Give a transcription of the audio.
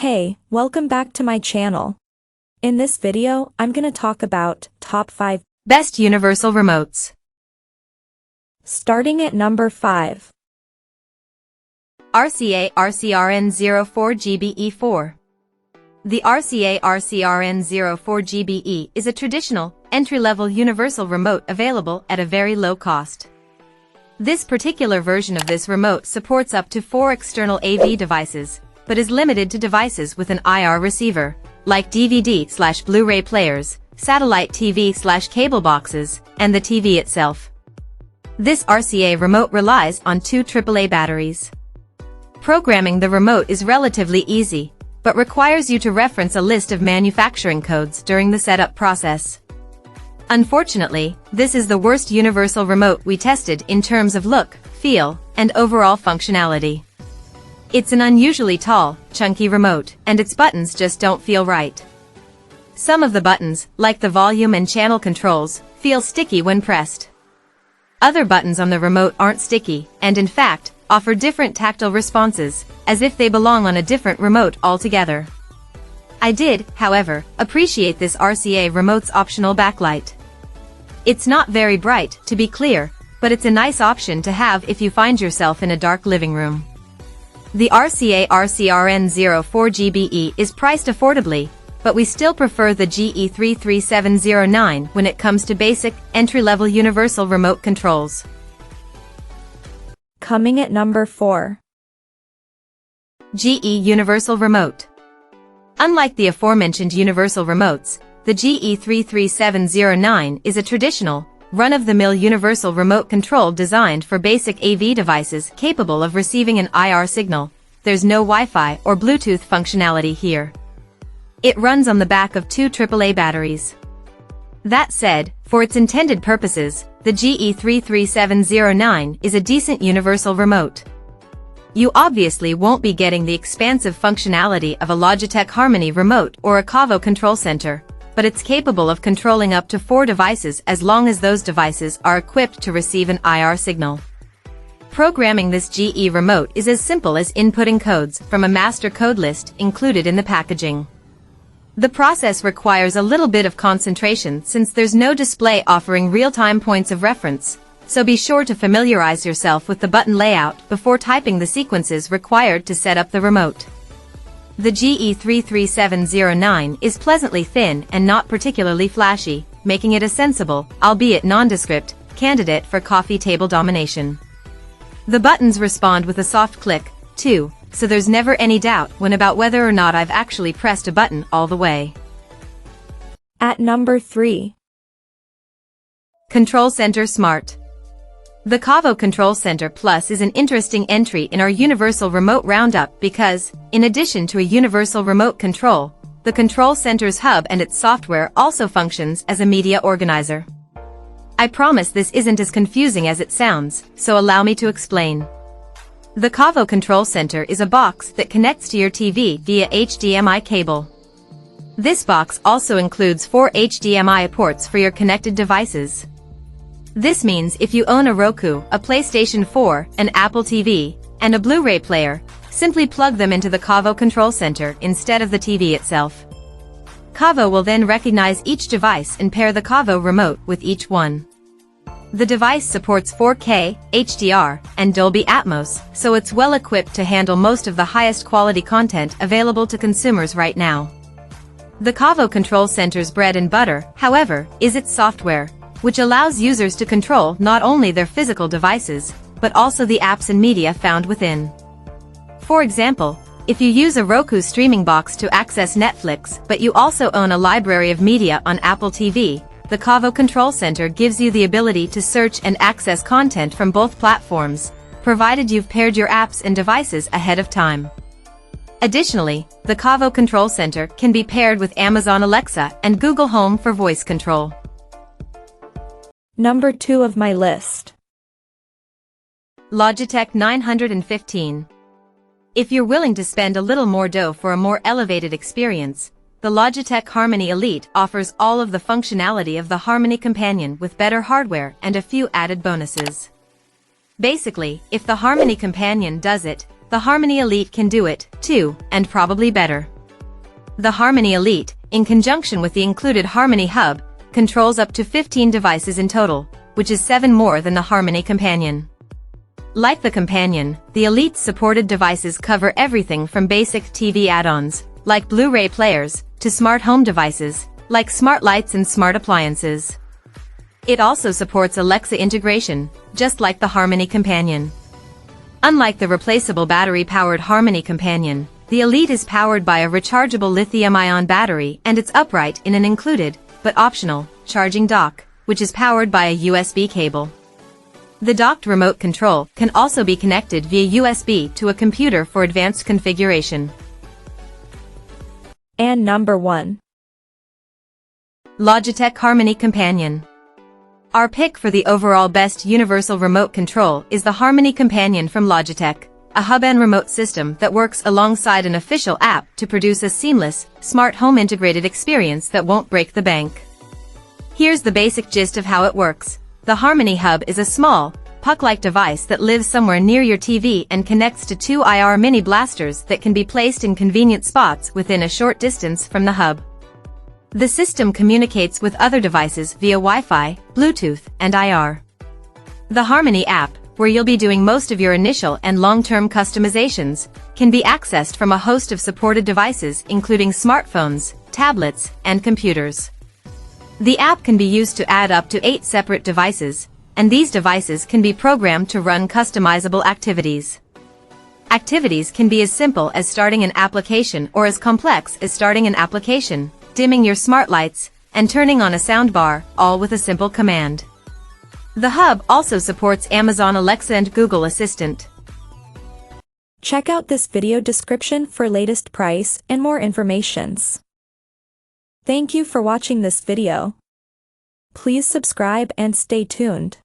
Hey, welcome back to my channel. In this video, I'm gonna talk about top 5 best universal remotes. Starting at number 5. RCA RCRN04GBE4. The RCA RCRN04GBE is a traditional, entry-level universal remote available at a very low cost. This particular version of this remote supports up to 4 external AV devices, but is limited to devices with an IR receiver, like DVD/Blu-ray players, satellite TV/cable boxes, and the TV itself. This RCA remote relies on 2 AAA batteries. Programming the remote is relatively easy, but requires you to reference a list of manufacturing codes during the setup process. Unfortunately, this is the worst universal remote we tested in terms of look, feel, and overall functionality. It's an unusually tall, chunky remote, and its buttons just don't feel right. Some of the buttons, like the volume and channel controls, feel sticky when pressed. Other buttons on the remote aren't sticky, and in fact, offer different tactile responses, as if they belong on a different remote altogether. I did, however, appreciate this RCA remote's optional backlight. It's not very bright, to be clear, but it's a nice option to have if you find yourself in a dark living room. The RCA RCRN04GBE is priced affordably, but we still prefer the GE33709 when it comes to basic, entry-level universal remote controls. Coming at number 4. GE Universal Remote. Unlike the aforementioned universal remotes, the GE33709 is a traditional, run-of-the-mill universal remote control designed for basic AV devices capable of receiving an IR signal. There's no Wi-Fi or Bluetooth functionality here. It runs on the back of 2 AAA batteries. That said, for its intended purposes, the GE33709 is a decent universal remote. You obviously won't be getting the expansive functionality of a Logitech Harmony remote or a Cavo control center, but it's capable of controlling up to 4 devices as long as those devices are equipped to receive an IR signal. Programming this GE remote is as simple as inputting codes from a master code list included in the packaging. The process requires a little bit of concentration since there's no display offering real-time points of reference, so be sure to familiarize yourself with the button layout before typing the sequences required to set up the remote. The GE33709 is pleasantly thin and not particularly flashy, making it a sensible, albeit nondescript, candidate for coffee table domination. The buttons respond with a soft click, too, so there's never any doubt about whether or not I've actually pressed a button all the way. At number 3. Control Center Smart. The Cavo Control Center Plus is an interesting entry in our universal remote roundup because, in addition to a universal remote control, the Control Center's hub and its software also functions as a media organizer. I promise this isn't as confusing as it sounds, so allow me to explain. The Cavo Control Center is a box that connects to your TV via HDMI cable. This box also includes 4 HDMI ports for your connected devices. This means if you own a Roku, a PlayStation 4, an Apple TV, and a Blu-ray player, simply plug them into the Cavo Control Center instead of the TV itself. Cavo will then recognize each device and pair the Cavo remote with each one. The device supports 4K, HDR, and Dolby Atmos, so it's well equipped to handle most of the highest quality content available to consumers right now. The Cavo Control Center's bread and butter, however, is its software, which allows users to control not only their physical devices, but also the apps and media found within. For example, if you use a Roku streaming box to access Netflix but you also own a library of media on Apple TV, the Cavo Control Center gives you the ability to search and access content from both platforms, provided you've paired your apps and devices ahead of time. Additionally, the Cavo Control Center can be paired with Amazon Alexa and Google Home for voice control. Number 2 of my list. Logitech 915. If you're willing to spend a little more dough for a more elevated experience, the Logitech Harmony Elite offers all of the functionality of the Harmony Companion with better hardware and a few added bonuses. Basically, if the Harmony Companion does it, the Harmony Elite can do it, too, and probably better. The Harmony Elite, in conjunction with the included Harmony Hub, controls up to 15 devices in total, which is 7 more than the Harmony Companion. Like the Companion, the Elite's supported devices cover everything from basic TV add-ons, like Blu-ray players, to smart home devices, like smart lights and smart appliances. It also supports Alexa integration, just like the Harmony Companion. Unlike the replaceable battery-powered Harmony Companion, the Elite is powered by a rechargeable lithium-ion battery and it's upright in an included, but optional, charging dock, which is powered by a USB cable. The docked remote control can also be connected via USB to a computer for advanced configuration. And number 1. Logitech Harmony Companion. Our pick for the overall best universal remote control is the Harmony Companion from Logitech, a hub and remote system that works alongside an official app to produce a seamless, smart home integrated experience that won't break the bank. Here's the basic gist of how it works. The Harmony Hub is a small, puck-like device that lives somewhere near your TV and connects to 2 IR mini blasters that can be placed in convenient spots within a short distance from the hub. The system communicates with other devices via Wi-Fi, Bluetooth, and IR. The Harmony app, where you'll be doing most of your initial and long-term customizations, can be accessed from a host of supported devices including smartphones, tablets, and computers. The app can be used to add up to 8 separate devices, and these devices can be programmed to run customizable activities. Activities can be as simple as starting an application or as complex as starting an application, dimming your smart lights, and turning on a soundbar, all with a simple command. The hub also supports Amazon Alexa and Google Assistant. Check out this video description for latest price and more informations. Thank you for watching this video. Please subscribe and stay tuned.